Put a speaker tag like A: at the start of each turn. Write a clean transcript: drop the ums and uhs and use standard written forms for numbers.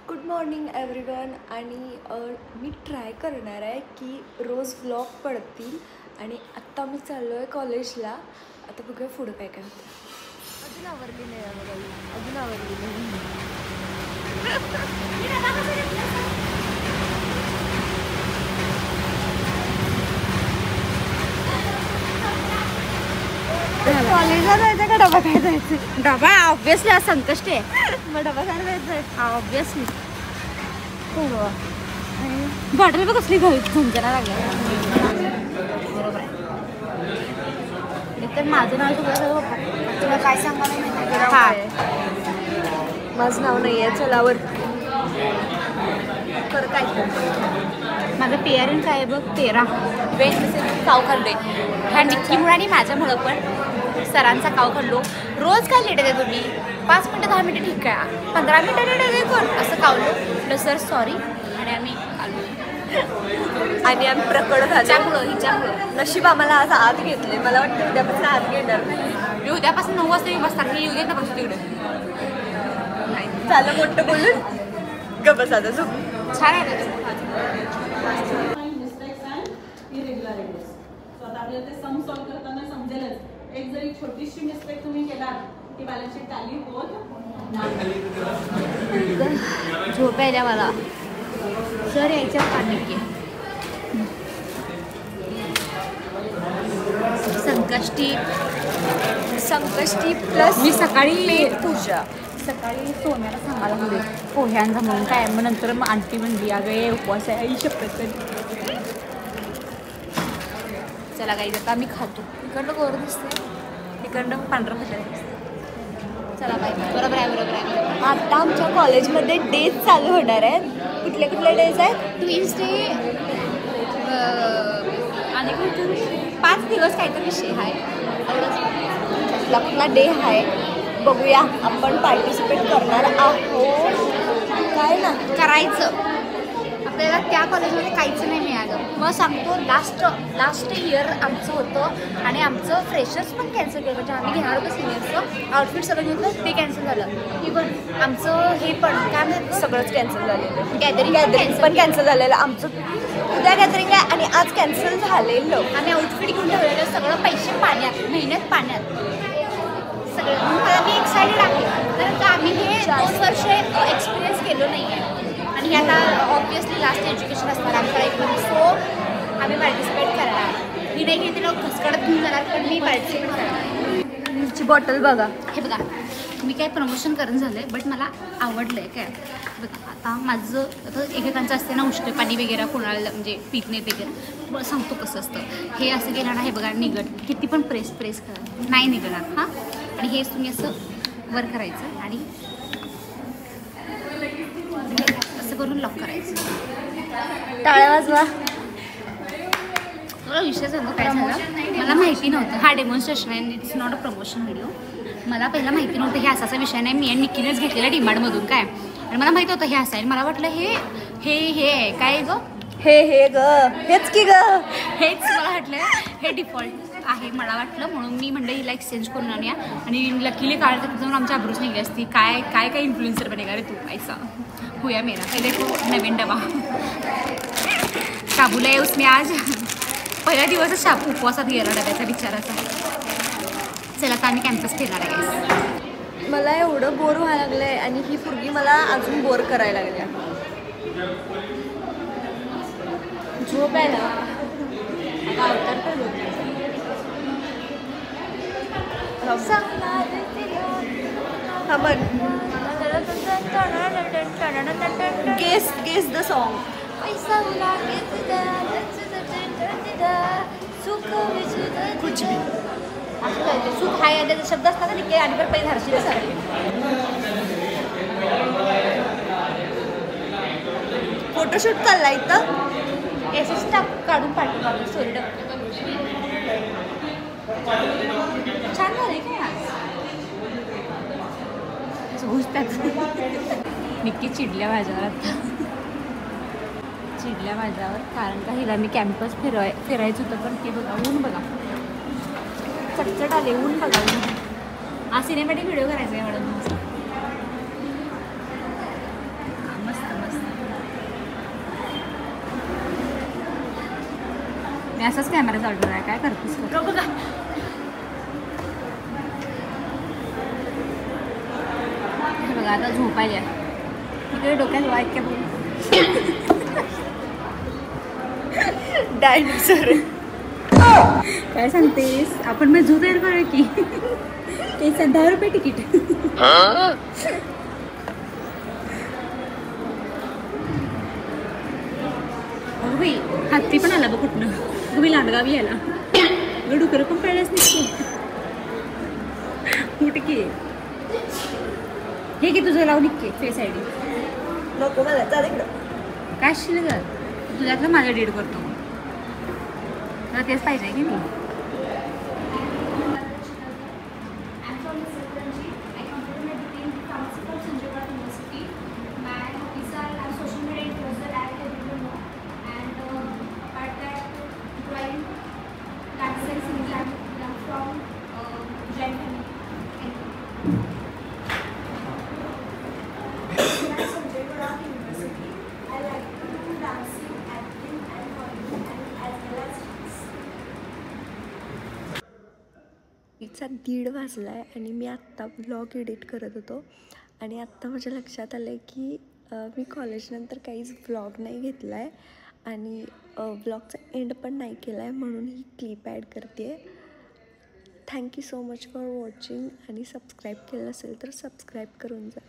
A: Good morning everyone. आणि मी try करणार आहे की रोज व्लॉग पडतील. आणि आत्ता मी चाललो आहे कॉलेजला. आता बघूया पुढं काय काय होतं. अजून आवरली नाही अजून आवरली नाही. कॉलेजला जायचं का डबा काय जायचं?
B: डबा ऑब्विसली आज संकष्टी आहे.
A: मग डबा काय जायचं?
B: ऑब्विसली बॉटल बघ कसली घरी झंझणा लागल्या. बरोबर आहे. तर माझं नाव सगळं तुला काय सांगायला माहिती?
A: हा, माझं नाव नाही आहे. चलावर खरं काय
B: माझं पेअरिंग काय आहे बघ 13 वेज काव खाल्लोय. ह्या निक्कीमुळे आणि माझ्यामुळं पण सरांचा काव खाल्लो. रोज काय लेट येते तुम्ही? 5 मिनटं 10 मिनटं ठीक आहे, 15 मिनटं लेट येते कोण असं कावलो. म्हटलं सर सॉरी. आणि आम्ही आलो
A: आणि आम्ही प्रकट झाल्यामुळं
B: हिच्यामुळं
A: नशीब आम्हाला आज आत घेतले. मला वाटतं उद्यापासून आत घेणार नाही.
B: मी उद्यापासून 9 वाजता मी बसतात. मी येऊ देत ना बसू तिकडे.
A: नाही झालं मोठं बोलून ग बस आता झोप.
B: छान आहे ना.
C: आता आपल्याला ते सम सॉल्व करताना समजेलच. एक जरी छोटीशी मिस्टेक तुम्ही केलात की बॅलन्स शीट टॅली होत
B: झोप यायला मला. सर यायच्या पाणी की
A: संकष्टी प्लस
B: मी सकाळी
A: पूजा.
B: सकाळी सोन्याला सांगायला होते पोह्यांचा म्हणून काय. मग नंतर मग आंटी म्हणली अगं उपवास आहे आई शपथ. चला काही आता आम्ही खातो. इकडनं गोर दिसते, इकडनं पांढरं फुटलं दिसते. चला बाई. बरोबर आहे.
A: आता आमच्या कॉलेजमध्ये डेज चालू होणार आहेत. कुठले कुठले डेज आहेत?
B: ट्यूजडे आणि 5 दिवस काहीतरी विषय आहे.
A: कुठला कुठला डे आहे बघूया. आपण पार्टिसिपेट करणार आहोत काय ना
B: करायचं. आपल्याला त्या कॉलेजमध्ये काहीच नाही मिळालं. मग सांगतो लास्ट इयर आमचं होतं आणि आमचं फ्रेशर्स पण कॅन्सल केलं. म्हणजे आम्ही घेणार होतो सिनियरचं आउटफिट सगळं घेतलं ते कॅन्सल झालं. इव्हन आमचं हे पण काय म्हणतात
A: सगळंच कॅन्सल झालेलं.
B: गॅदरिंग
A: पण कॅन्सल झालेलं. आमचं उद्या गॅदरिंग आहे आणि आज कॅन्सल झालेलं.
B: आम्ही आउटफिट घेऊन ठेवलेलं सगळं पैसे पाण्यात, मेहनत पाण्यात सगळं. मला मी एक्सायटेड आहे कारण का आम्ही हे 2 वर्ष एक्सपिरियन्स केलं नाही आहे. आणि आता ऑब्वियसली लास्ट एज्युकेशन असणार आमच्या लाईफमध्ये. सो आम्ही पार्टिसिपेट करणार. मी नाही घेते लोक घसकडत घेऊन जाणार पण मी पार्टिसिपेट करणार.
A: मिरची बॉटल बघा.
B: हे बघा मी काय प्रमोशन करून झालं आहे बट मला आवडलं आहे काय. बघा आता माझं आता एकेकांचं असते ना उष्ट पाणी वगैरे कोणाला म्हणजे पित नाही वगैरे. सांगतो कसं असतं. हे असं केलं ना हे बघा निघत किती पण प्रेस करा नाही निघणार. हां आणि हेच तुम्ही असं वर करायचं आणि असं करून लॉक करायचं.
A: टाळ्या वाजवा.
B: थोडा विषय सांगतो काय झालं. मला माहिती नव्हतं हा डेमॉन्स्ट्रेशन आहे. It's not a promotion video. मला पहिला माहिती नव्हतं हे असाचा विषय नाही. मी आणि निक्कीनेच घेतलेला डिमांडमधून काय. आणि मला माहिती होतं हे असं आहे. मला वाटलं हे आहे काय गं
A: हे ग हेच की ग
B: हेच मला वाटलं हे डिफॉल्ट आहे मला वाटलं. म्हणून मी म्हणलं हिला एक्सचेंज करून आणूया. आणि लकीली काढलं तर जाऊन आमच्या अब्रूच निघली असती. काय इन्फ्लुएन्सर बनेगा रे तू ऐसा हुया मेरा. पहिले तो नवीन डबा शाबूला आहे उसने आज पहिला दिवसच शाबू उपवासात गेला डब्याचा विचाराचा. चला आता आम्ही कॅम्पस फिरणार आहे.
A: मला एवढं बोर व्हायला लागलंय आणि ही पोरगी मला अजून बोर करायला लागल्या. झोप आहे ना गेस द सॉन्ग. कुछ भी
B: सुख हाय याचे शब्द असतात ना ते आणि पण पहिले हर्षीला सारखे.
A: फोटोशूट चालला इथं.
B: एस काढून पाठवून स्टोरी छान झाले काय घुसतात. निक्की चिडल्या माझ्यावर आता. चिडल्या माझ्यावर कारण का हिला मी कॅम्पस फिरायचं होतं पण ते बघा ऊन बघा चटचट आले. ऊन बघा ऊन. आज सिनेमॅटिक व्हिडिओ करायचा आहे मॅडम. मस्त
D: असाच कॅमेरा चालू आहे, काय करतेस
B: बघा
D: बघा आता झोपायला तिकडे डोक्यात वाईट काय बघू
A: डायनोसर
D: काय सांगतेस आपण मग झू तयार करूया की ते 10 रुपये तिकीट बाई हत्ती पण आला बघ कुठनं तुम्ही लांडगावी यायला डुकर पण कळलंच नाही कुठे की हे की तुझं लावून निघके फेस आय डी
A: नको मला चाल इकडं
D: काय शिल ग तुझ्यातलं माझं डेट करतो तुला तेच पाहिजे की मी
B: I'm from Ranji. I completed my degree in pharmacy from Sanjay Gautam University. My hobbies are I'm social media influencer, as you know, and apart that drawing, dance and singing. I'm from Jain family. Thank you. I'm Sanjay Gautam University. I like to do dancing, acting, and modeling, and as well as dance.
A: तिचा 1:30 वाजला आहे आणि मी आत्ता blog edit करत होतो आणि आत्ता माझ्या लक्षात आलं आहे की मी कॉलेजनंतर काहीच ब्लॉग नाही घेतला आहे आणि ब्लॉगचा एंड पण नाही केला आहे म्हणून ही क्लिप ॲड करते आहे. Thank you so much for watching आणि सबस्क्राईब केलं असेल तर सबस्क्राईब करून जा.